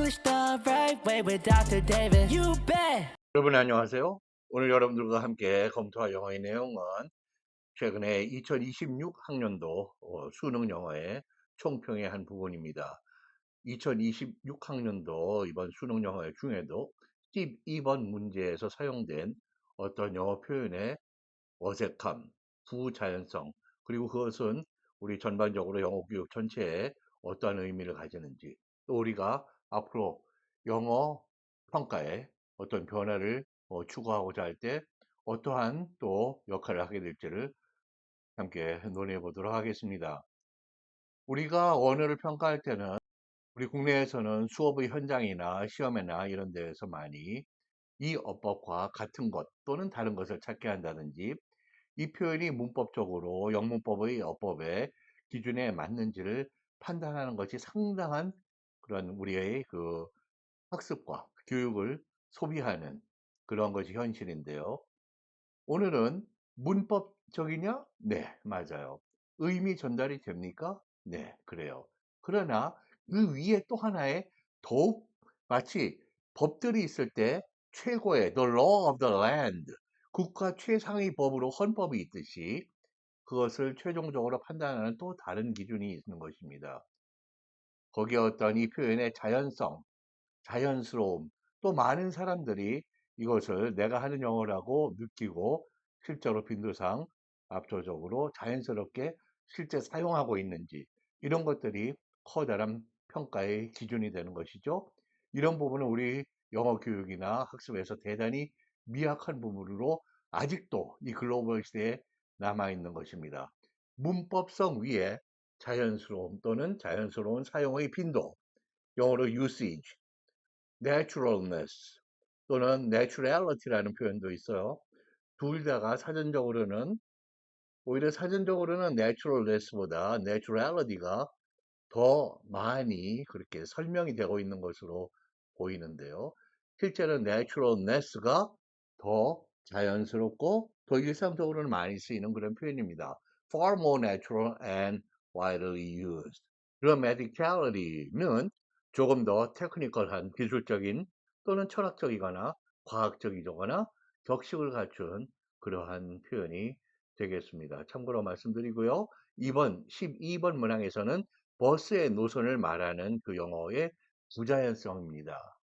English the right way with Dr. David. You bet. 여러분 안녕하세요. 오늘 여러분들과 함께 검토할 영어의 내용은 최근에 2026 학년도 수능 영어의 총평의 한 부분입니다. 2026 학년도 이번 수능 영어 중에도 12번 문제에서 사용된 어떤 영어 표현의 어색함, 부자연성, 그리고 그것은 우리 전반적으로 영어 교육 전체에 어떠한 의미를 가지는지, 또 우리가 앞으로 영어 평가에 어떤 변화를 추구하고자 할 때 어떠한 또 역할을 하게 될지를 함께 논의해 보도록 하겠습니다. 우리가 언어를 평가할 때는 우리 국내에서는 수업의 현장이나 시험이나 이런 데에서 많이 이 어법과 같은 것 또는 다른 것을 찾게 한다든지, 이 표현이 문법적으로 영문법의 어법의 기준에 맞는지를 판단하는 것이 상당한 그런 우리의 그 학습과 교육을 소비하는 그런 것이 현실인데요. 오늘은 문법적이냐? 네, 맞아요. 의미 전달이 됩니까? 네, 그래요. 그러나 그 위에 또 하나의 더욱 마치 법들이 있을 때 최고의 the law of the land, 국가 최상의 법으로 헌법이 있듯이 그것을 최종적으로 판단하는 또 다른 기준이 있는 것입니다. 거기에 어떤 이 표현의 자연성, 자연스러움, 또 많은 사람들이 이것을 내가 하는 영어라고 느끼고 실제로 빈도상 압도적으로 자연스럽게 실제 사용하고 있는지, 이런 것들이 커다란 평가의 기준이 되는 것이죠. 이런 부분은 우리 영어 교육이나 학습에서 대단히 미약한 부분으로 아직도 이 글로벌 시대에 남아있는 것입니다. 문법성 위에 자연스러움 또는 자연스러운 사용의 빈도, 영어로 usage, naturalness 또는 naturality라는 표현도 있어요. 둘 다가 사전적으로는 오히려 사전적으로는 naturalness보다 naturality가 더 많이 그렇게 설명이 되고 있는 것으로 보이는데요. 실제로 naturalness가 더 자연스럽고 더 일상적으로는 많이 쓰이는 그런 표현입니다. Far more natural and widely used. Grammaticality는 조금 더 테크니컬한 기술적인 또는 철학적이거나 과학적이거나 격식을 갖춘 그러한 표현이 되겠습니다. 참고로 말씀드리고요. 이번 12번 문항에서는 버스의 노선을 말하는 그 영어의 부자연성입니다.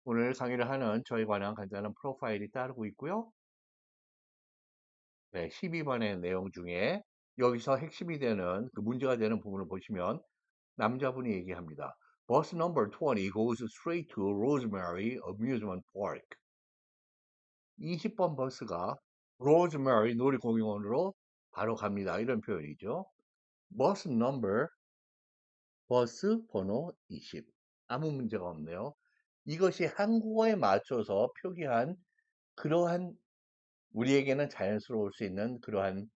오늘 강의를 하는 저에 관한 간단한 프로파일이 따르고 있고요. 네, 12번의 내용 중에 여기서 핵심이 되는 그 문제가 되는 부분을 보시면 남자분이 얘기합니다. Bus number 20 goes straight to Rosemary Amusement Park. 20번 버스가 로즈메리 놀이공원으로 바로 갑니다. 이런 표현이죠. Bus number, 버스 번호 20. 아무 문제가 없네요. 이것이 한국어에 맞춰서 표기한 그러한 우리에게는 자연스러울 수 있는 그러한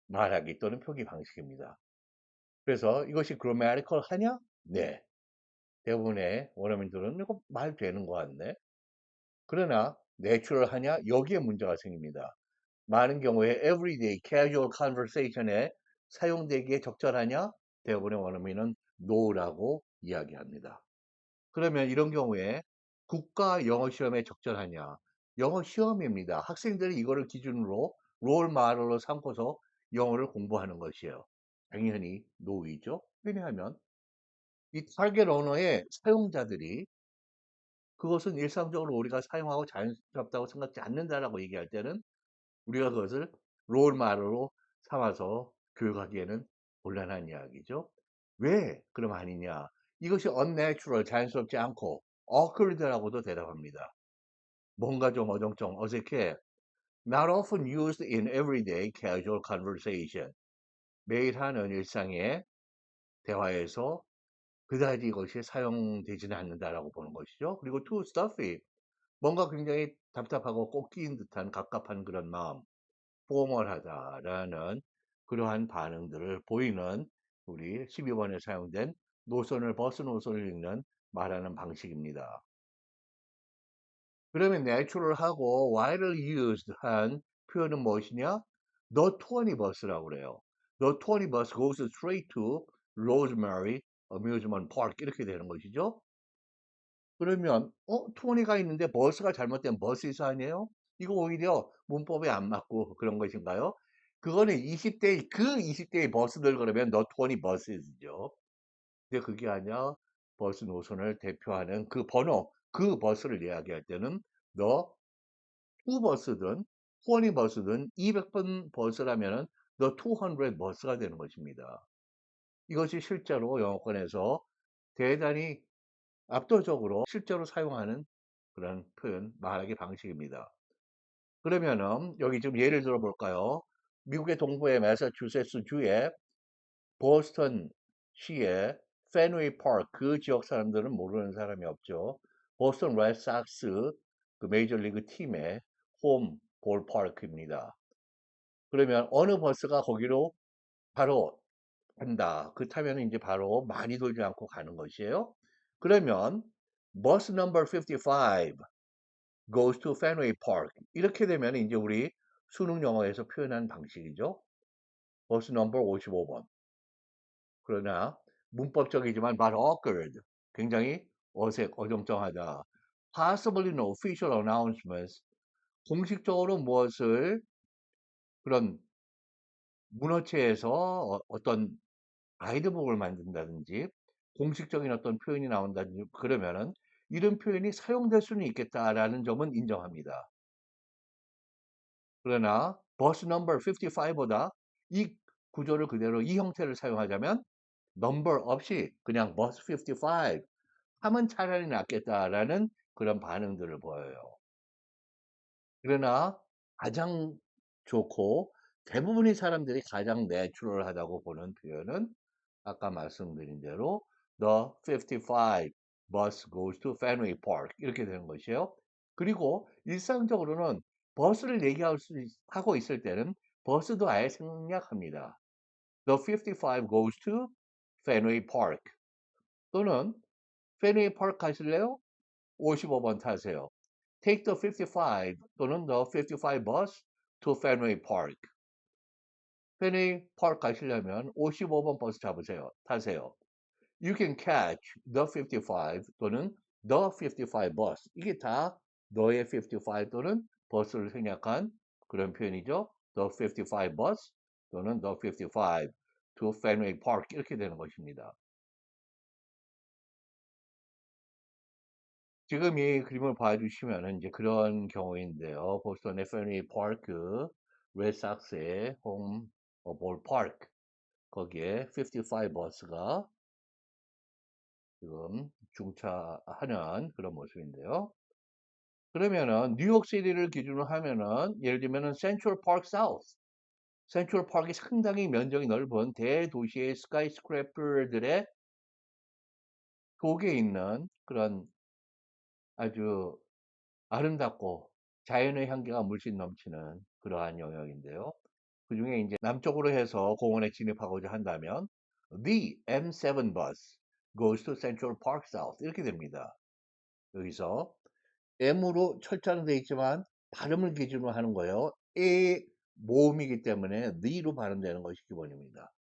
말하기 또는 표기 방식입니다. 그래서 이것이 grammatical 하냐? 네. 대부분의 원어민들은 이거 말 되는 것 같네. 그러나 내추럴 하냐? 여기에 문제가 생깁니다. 많은 경우에 everyday casual conversation에 사용되기에 적절하냐? 대부분의 원어민은 no라고 이야기합니다. 그러면 이런 경우에 국가 영어 시험에 적절하냐? 영어 시험입니다. 학생들이 이거를 기준으로 롤 모델로 삼고서 영어를 공부하는 것이에요. 당연히 no이죠. 왜냐하면 이 타겟 언어의 사용자들이 그것은 일상적으로 우리가 사용하고 자연스럽다고 생각지 않는다라고 얘기할 때는 우리가 그것을 롤 모델로 삼아서 교육하기에는 곤란한 이야기죠. 왜 그럼 아니냐? 이것이 unnatural, 자연스럽지 않고 awkward라고도 대답합니다. 뭔가 좀 어정쩡 어색해. Not often used in everyday casual conversation. 매일 하는 일상의 대화에서 그다지 이것이 사용되지는 않는다라고 보는 것이죠. 그리고 too stuffy. 뭔가 굉장히 답답하고 꼭 끼인 듯한 갑갑한 그런 마음. 포멀하다라는 그러한 반응들을 보이는 우리 12번에 사용된 노선을 버스 노선을 읽는 말하는 방식입니다. 그러면 natural하고 widely used 한 표현은 무엇이냐? The 20 bus라고 그래요. The 20 bus goes straight to Rosemary amusement park 이렇게 되는 것이죠. 그러면 20가 있는데 버스가 잘못된 버스이스 아니에요? 이거 오히려 문법에 안 맞고 그런 것인가요? 그거는 20대 그 20대의 버스들 그러면 not 20 busses죠. 근데 그게 아니라 버스 노선을 대표하는 그 번호, 그 버스를 이야기할 때는 the 2 버스든 20 버스든 200번 버스라면은 the 200 버스가 되는 것입니다. 이것이 실제로 영어권에서 대단히 압도적으로 실제로 사용하는 그런 표현, 말하기 방식입니다. 그러면은 여기 좀 예를 들어 볼까요? 미국의 동부의 매사추세츠 주의 보스턴 시의 페누이 파크, 그 지역 사람들은 모르는 사람이 없죠. 보스턴 레드삭스 그 메이저리그 팀의 홈 볼파크입니다. 그러면 어느 버스가 거기로 바로 간다. 그 타면 이제 바로 많이 돌지 않고 가는 것이에요. 그러면 버스 넘버 55 goes to Fenway Park. 이렇게 되면 이제 우리 수능 영어에서 표현한 방식이죠. 버스 넘버 55번. 그러나 문법적이지만 but awkward. 굉장히 어정쩡하다. Possibly no official announcements. 공식적으로 무엇을 그런 문어체에서 어떤 가이드북을 만든다든지 공식적인 어떤 표현이 나온다든지 그러면은 이런 표현이 사용될 수는 있겠다라는 점은 인정합니다. 그러나 버스 넘버 55보다 이 구조를 그대로 이 형태를 사용하자면 넘버 없이 그냥 버스 55 하면 차라리 낫겠다라는 그런 반응들을 보여요. 그러나 가장 좋고 대부분의 사람들이 가장 내추럴하다고 보는 표현은 아까 말씀드린 대로 The 55 bus goes to Fenway Park 이렇게 되는 것이에요. 그리고 일상적으로는 버스를 하고 있을 때는 버스도 아예 생략합니다. The 55 goes to Fenway Park 또는 Fenway Park 가실래요? 55번 타세요. Take the 55 또는 the 55 bus to Fenway Park. 페니 파크 가시려면 55번 버스 타세요. You can catch the 55 또는 the 55 bus. 이게 다 너의 55 또는 버스를 생략한 그런 표현이죠. The 55 bus 또는 the 55 to Fenway Park 이렇게 되는 것입니다. 지금 이 그림을 봐주시면 이제 그런 경우인데요. 보스턴의 페니 파크, 레드삭스의 홈 볼파크 거기에 55 버스가 지금 중차하는 그런 모습인데요. 그러면은 뉴욕시티를 기준으로 하면은 예를 들면은 센트럴 파크 사우스, 센트럴 파크이 상당히 면적이 넓은 대도시의 스카이스크래퍼들의 속에 있는 그런 아주 아름답고 자연의 향기가 물씬 넘치는 그러한 영역인데요. 그중에 이제 남쪽으로 해서 공원에 진입하고자 한다면 The M7 bus goes to Central Park South 이렇게 됩니다. 여기서 M으로 철자는 되어 있지만 발음을 기준으로 하는 거예요. 의 모음이기 때문에 the로 발음되는 것이 기본입니다.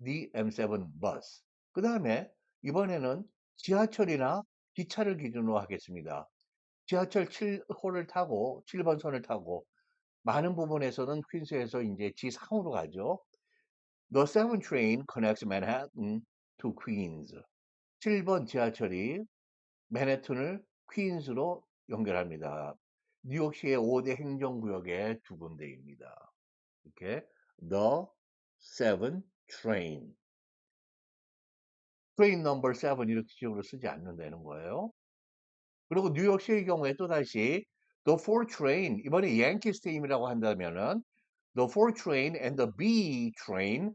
The M7 bus. 그 다음에 이번에는 지하철이나 기차를 기준으로 하겠습니다. 지하철 7호를 타고 7번 선을 타고 많은 부분에서는 퀸스에서 이제 지상으로 가죠. The 7 train connects Manhattan to Queens. 7번 지하철이 맨해튼을 퀸스로 연결합니다. 뉴욕시의 5대 행정구역의 두 군데입니다. 이렇게 The 7 train. train number 7 이렇게 식으로 쓰지 않는다는 거예요. 그리고 뉴욕시의 경우에 또다시 The 4 train 이번에 양키스 팀이라고 한다면은 The 4 train and the B train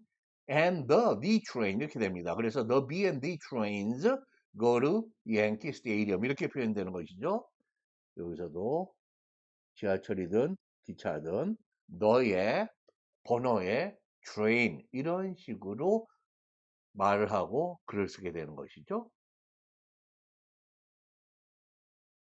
and the D train 이렇게 됩니다. 그래서 the B and D trains go to Yankee Stadium 이렇게 표현되는 것이죠. 여기서도 지하철이든 기차든 너의 번호의 train 이런 식으로 말을 하고 글을 쓰게 되는 것이죠.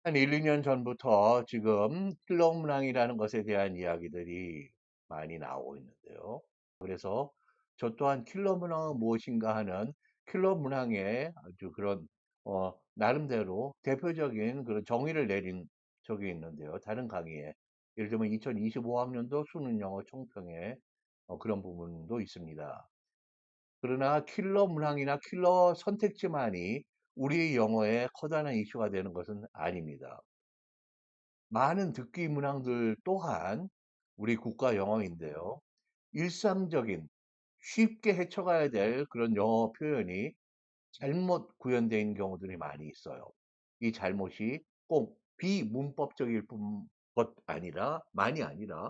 한 1, 2년 전부터 지금 킬러 문항이라는 것에 대한 이야기들이 많이 나오고 있는데요. 그래서 저 또한 킬러 문항은 무엇인가 하는 킬러 문항의 아주 그런 나름대로 대표적인 그런 정의를 내린 적이 있는데요. 다른 강의에. 예를 들면 2025학년도 수능 영어 총평에 그런 부분도 있습니다. 그러나 킬러 문항이나 킬러 선택지만이 우리 영어에 커다란 이슈가 되는 것은 아닙니다. 많은 듣기 문항들 또한 우리 국가 영어인데요. 일상적인 쉽게 헤쳐가야 될 그런 영어 표현이 잘못 구현되어 있는 경우들이 많이 있어요. 이 잘못이 꼭 비문법적일 뿐 것 아니라 많이 아니라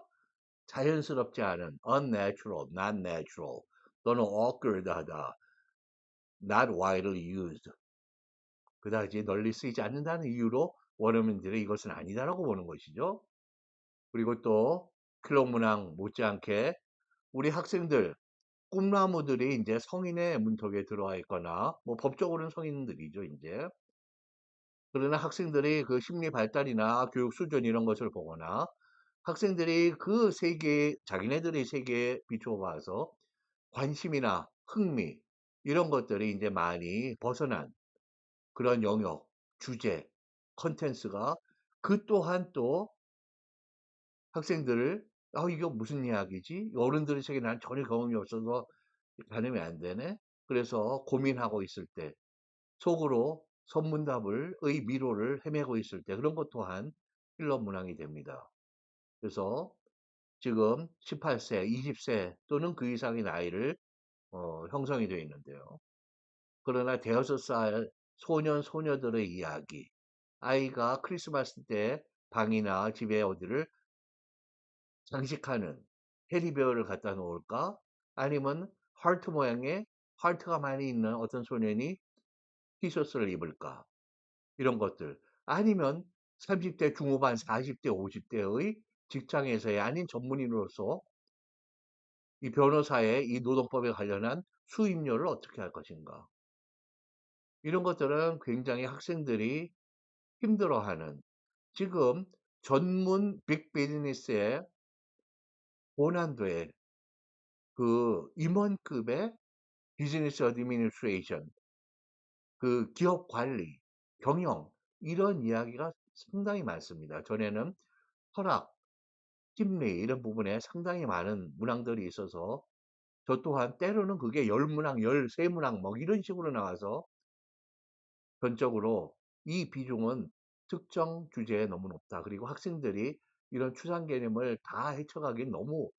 자연스럽지 않은 unnatural, not natural 또는 awkward하다, not widely used 그다지 널리 쓰이지 않는다는 이유로 원어민들이 이것은 아니다라고 보는 것이죠. 그리고 또 클록 문항 못지않게 우리 학생들 꿈나무들이 이제 성인의 문턱에 들어와 있거나 뭐 법적으로는 성인들이죠 이제. 그러나 학생들이 그 심리 발달이나 교육 수준 이런 것을 보거나 학생들이 그 세계 자기네들의 세계에 비추어 봐서 관심이나 흥미 이런 것들이 이제 많이 벗어난 그런 영역, 주제, 컨텐츠가 그 또한 또 학생들을 이거 무슨 이야기지? 어른들의 세계에 난 전혀 경험이 없어서 가늠이 안 되네. 그래서 고민하고 있을 때 속으로 선문답을 의 미로를 헤매고 있을 때 그런 것 또한 킬러 문항이 됩니다. 그래서 지금 18세, 20세 또는 그 이상의 나이를 형성이 되어 있는데요. 그러나 대여섯 살 소년, 소녀들의 이야기, 아이가 크리스마스 때 방이나 집에 어디를 장식하는 테디베어를 갖다 놓을까? 아니면 하트 모양의 하트가 많이 있는 어떤 소년이 티셔츠를 입을까? 이런 것들. 아니면 30대 중후반, 40대, 50대의 직장에서의 아닌 전문인으로서 이 변호사의 이 노동법에 관련한 수임료를 어떻게 할 것인가. 이런 것들은 굉장히 학생들이 힘들어하는 지금 전문 빅 비즈니스의 고난도의 그 임원급의 비즈니스 어드미니스트레이션, 그 기업 관리, 경영 이런 이야기가 상당히 많습니다. 전에는 철학, 심리 이런 부분에 상당히 많은 문항들이 있어서 저 또한 때로는 그게 10문항, 13문항 뭐 이런 식으로 나와서 전적으로 이 비중은 특정 주제에 너무 높다. 그리고 학생들이 이런 추상 개념을 다 헤쳐가긴 너무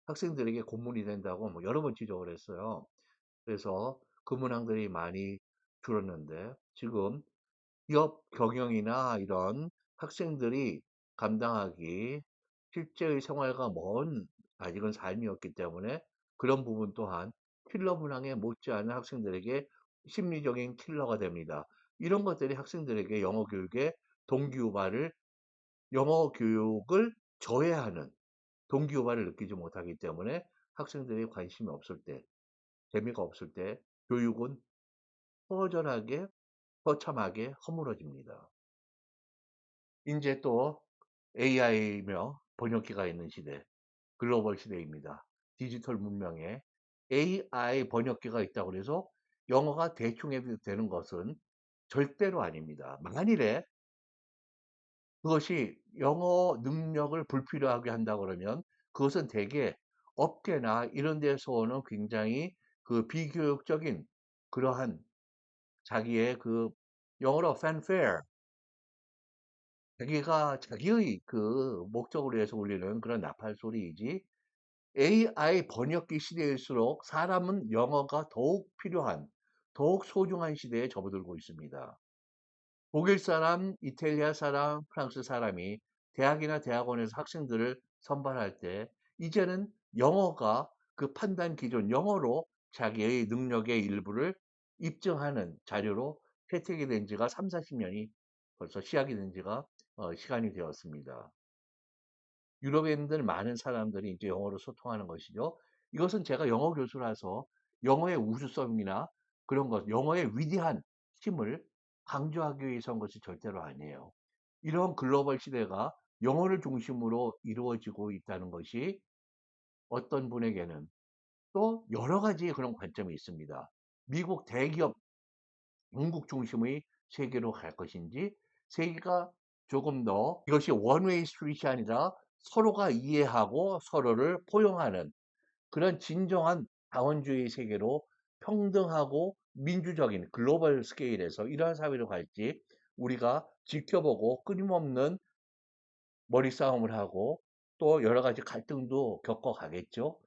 학생들에게 고문이 된다고 뭐 여러 번 지적을 했어요. 그래서 그 문항들이 많이 줄었는데 지금 기업 경영이나 이런 학생들이 감당하기 실제의 생활과 먼 아직은 삶이었기 때문에 그런 부분 또한 킬러 문항에 못지않은 학생들에게 심리적인 킬러가 됩니다. 이런 것들이 학생들에게 영어 교육을 저해하는 동기유발을 느끼지 못하기 때문에 학생들이 관심이 없을 때, 재미가 없을 때 교육은 허전하게, 허참하게 허물어집니다. 이제 또 AI며 번역기가 있는 시대, 글로벌 시대입니다. 디지털 문명에 AI 번역기가 있다고 해서 영어가 대충 해도 되는 것은 절대로 아닙니다. 만일에 그것이 영어 능력을 불필요하게 한다 그러면 그것은 대개 업계나 이런 데서 오는 굉장히 그 비교육적인 그러한 자기의 그 영어로 fanfare 자기가 자기의 그 목적을 위해서 울리는 그런 나팔 소리이지 AI 번역기 시대일수록 사람은 영어가 더욱 필요한 더욱 소중한 시대에 접어들고 있습니다. 독일 사람, 이탈리아 사람, 프랑스 사람이 대학이나 대학원에서 학생들을 선발할 때 이제는 영어가 그 판단 기준, 영어로 자기의 능력의 일부를 입증하는 자료로 채택이 된 지가 3, 40년이 벌써 시작이 된 지가 시간이 되었습니다. 유럽에 있는 많은 사람들이 이제 영어로 소통하는 것이죠. 이것은 제가 영어 교수라서 영어의 우수성이나 그런 것, 영어의 위대한 힘을 강조하기 위해서 한 것이 절대로 아니에요. 이런 글로벌 시대가 영어를 중심으로 이루어지고 있다는 것이 어떤 분에게는 또 여러 가지의 그런 관점이 있습니다. 미국 대기업, 중국 중심의 세계로 갈 것인지, 세계가 조금 더 이것이 원웨이 스트리트이 아니라 서로가 이해하고 서로를 포용하는 그런 진정한 자원주의 세계로 평등하고 민주적인 글로벌 스케일에서 이러한 사회로 갈지 우리가 지켜보고 끊임없는 머리싸움을 하고 또 여러 가지 갈등도 겪어가겠죠.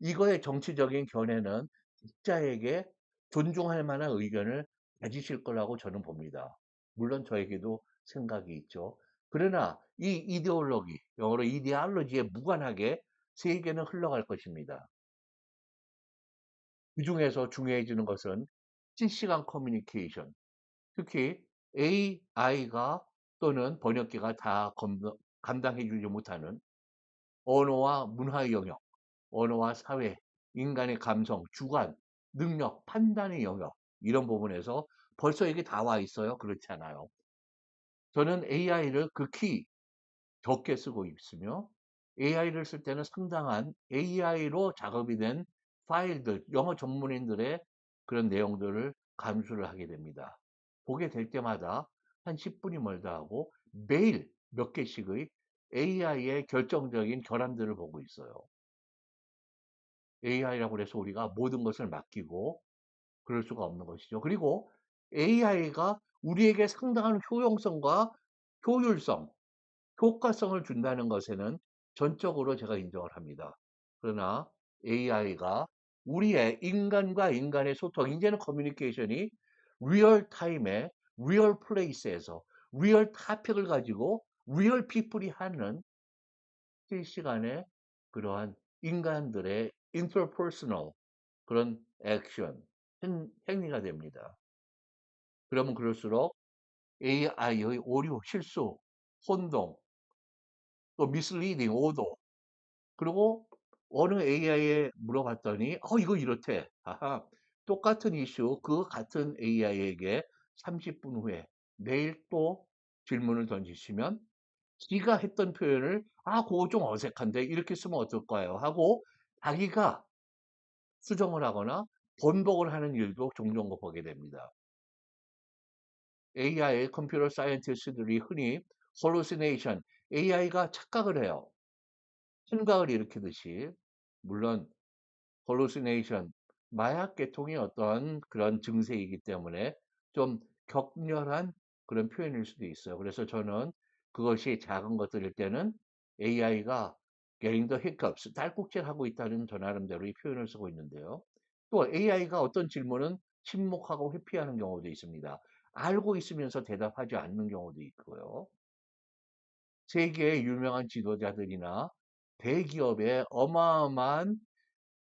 이거의 정치적인 견해는 각자에게 존중할 만한 의견을 가지실 거라고 저는 봅니다. 물론 저에게도 생각이 있죠. 그러나 이 이데올로기, 영어로 이데올로지에 무관하게 세계는 흘러갈 것입니다. 그 중에서 중요해지는 것은 실시간 커뮤니케이션, 특히 AI가 또는 번역기가 다 감당해주지 못하는 언어와 문화 영역, 언어와 사회, 인간의 감성, 주관, 능력, 판단의 영역, 이런 부분에서 벌써 이게 다 와 있어요? 그렇지 않아요. 저는 AI를 극히 적게 쓰고 있으며 AI를 쓸 때는 상당한 AI로 작업이 된 파일들, 영어 전문인들의 그런 내용들을 감수를 하게 됩니다. 보게 될 때마다 한 10분이 멀다 하고 매일 몇 개씩의 AI의 결정적인 결함들을 보고 있어요. AI라고 해서 우리가 모든 것을 맡기고 그럴 수가 없는 것이죠. 그리고 AI가 우리에게 상당한 효용성과 효율성, 효과성을 준다는 것에는 전적으로 제가 인정을 합니다. 그러나 AI가 우리의 인간과 인간의 소통, 이제는 커뮤니케이션이 리얼 타임에, 리얼 플레이스에서, 리얼 타픽을 가지고 리얼 피플이 하는 실시간의 그러한 인간들의 interpersonal 그런 액션, 행위가 됩니다. 그러면 그럴수록 AI의 오류, 실수, 혼동, 또 misleading, 오도, 그리고 어느 AI에 물어봤더니 이거 이렇대. 아하, 똑같은 이슈 그 같은 AI에게 30분 후에 내일 또 질문을 던지시면 지가 했던 표현을 그거 좀 어색한데 이렇게 쓰면 어떨까요? 하고 자기가 수정을 하거나 번복을 하는 일도 종종 보게 됩니다. AI, 컴퓨터 사이언티스트들이 흔히 hallucination, AI가 착각을 해요. 생각을 일으키듯이. 물론 hallucination, 마약 계통의 어떤 그런 증세이기 때문에 좀 격렬한 그런 표현일 수도 있어요. 그래서 저는 그것이 작은 것들일 때는 AI가 getting the hiccups, 딸꾹질 하고 있다는 저 나름대로 이 표현을 쓰고 있는데요. 또 AI가 어떤 질문은 침묵하고 회피하는 경우도 있습니다. 알고 있으면서 대답하지 않는 경우도 있고요. 세계의 유명한 지도자들이나 대기업의 어마어마한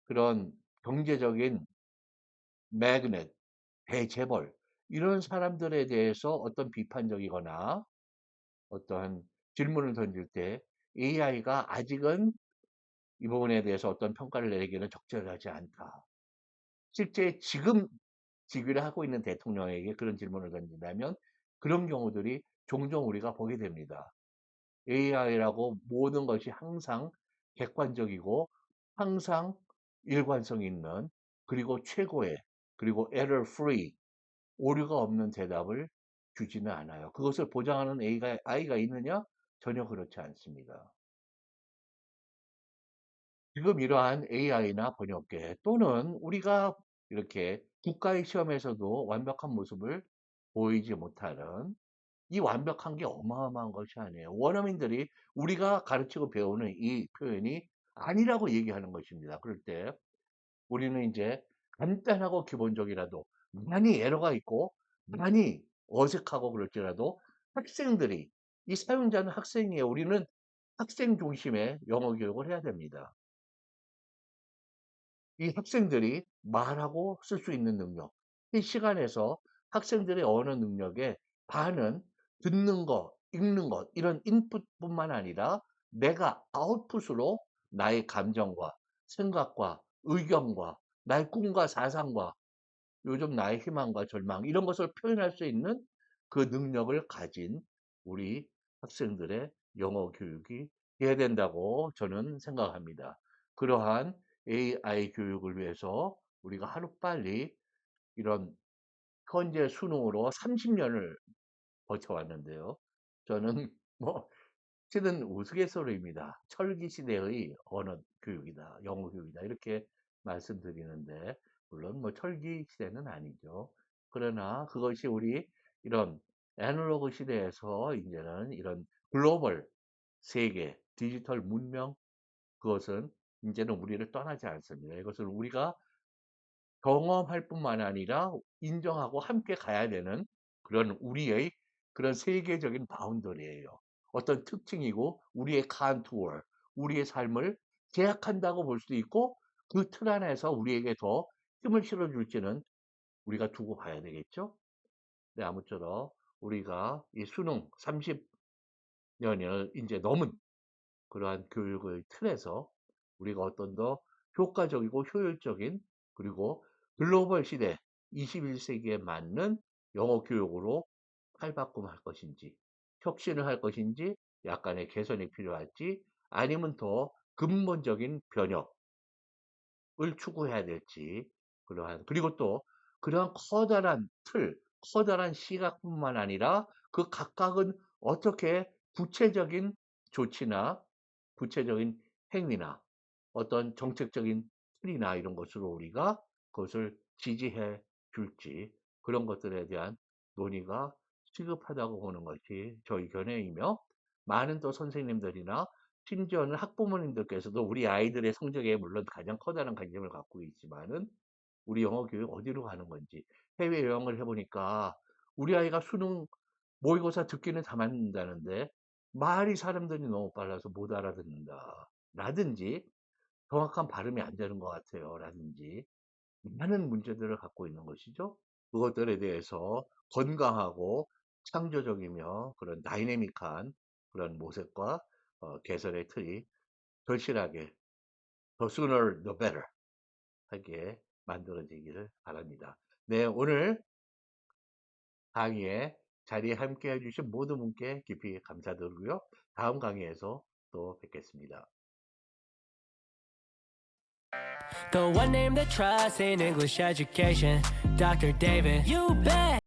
그런 경제적인 매그넷, 대재벌, 이런 사람들에 대해서 어떤 비판적이거나 어떠한 질문을 던질 때 AI가 아직은 이 부분에 대해서 어떤 평가를 내리기는 적절하지 않다. 실제 지금 직위를 하고 있는 대통령에게 그런 질문을 던진다면 그런 경우들이 종종 우리가 보게 됩니다. AI라고 모든 것이 항상 객관적이고 항상 일관성 있는 그리고 최고의 그리고 error free 오류가 없는 대답을 주지는 않아요. 그것을 보장하는 A가 있느냐? 전혀 그렇지 않습니다. 지금 이러한 AI나 번역계 또는 우리가 이렇게 국가의 시험에서도 완벽한 모습을 보이지 못하는 이 완벽한 게 어마어마한 것이 아니에요. 원어민들이 우리가 가르치고 배우는 이 표현이 아니라고 얘기하는 것입니다. 그럴 때 우리는 이제 간단하고 기본적이라도 많이 에러가 있고 많이 어색하고 그럴지라도 학생들이 이 사용자는 학생이에요. 우리는 학생 중심의 영어 교육을 해야 됩니다. 이 학생들이 말하고 쓸 수 있는 능력, 이 시간에서 학생들의 언어 능력의 반은 듣는 것, 읽는 것, 이런 인풋뿐만 아니라 내가 아웃풋으로 나의 감정과 생각과 의견과 나의 꿈과 사상과 요즘 나의 희망과 절망, 이런 것을 표현할 수 있는 그 능력을 가진 우리 학생들의 영어 교육이 돼야 된다고 저는 생각합니다. 그러한 AI 교육을 위해서 우리가 하루빨리 이런 현재 수능으로 30년을 버텨왔는데요. 저는 뭐 실은 우스갯소리입니다. 철기 시대의 언어 교육이다, 영어 교육이다 이렇게 말씀드리는데 물론 뭐 철기 시대는 아니죠. 그러나 그것이 우리 이런 애널로그 시대에서 이제는 이런 글로벌 세계 디지털 문명 그것은 이제는 우리를 떠나지 않습니다. 이것을 우리가 경험할 뿐만 아니라 인정하고 함께 가야 되는 그런 우리의 그런 세계적인 바운더리예요. 어떤 특징이고 우리의 컨투어, 우리의 삶을 제약한다고 볼 수도 있고 그 틀 안에서 우리에게 더 힘을 실어줄지는 우리가 두고 봐야 되겠죠. 네, 아무쪼록 우리가 이 수능 30년을 이제 넘은 그러한 교육의 틀에서 우리가 어떤 더 효과적이고 효율적인 그리고 글로벌 시대 21세기에 맞는 영어 교육으로 탈바꿈할 것인지 혁신을 할 것인지 약간의 개선이 필요할지 아니면 더 근본적인 변혁을 추구해야 될지 그러한 그리고 또 그러한 커다란 틀, 커다란 시각뿐만 아니라 그 각각은 어떻게 구체적인 조치나 구체적인 행위나 어떤 정책적인 틀이나 이런 것으로 우리가 그것을 지지해 줄지 그런 것들에 대한 논의가 시급하다고 보는 것이 저희 견해이며 많은 또 선생님들이나 심지어는 학부모님들께서도 우리 아이들의 성적에 물론 가장 커다란 관심을 갖고 있지만은 우리 영어 교육 어디로 가는 건지 해외 여행을 해보니까 우리 아이가 수능 모의고사 듣기는 다 맞는다는데 말이 사람들이 너무 빨라서 못 알아듣는다. 라든지 정확한 발음이 안 되는 것 같아요. 라든지 많은 문제들을 갖고 있는 것이죠. 그것들에 대해서 건강하고 창조적이며 그런 다이내믹한 그런 모색과 개선의 틀이 절실하게 the sooner the better 하게 만들어지기를 바랍니다. 네, 오늘 강의에 자리에 함께 해주신 모든 분께 깊이 감사드리고요. 다음 강의에서 또 뵙겠습니다. The one name that trusts in English education, Dr. David. You bet.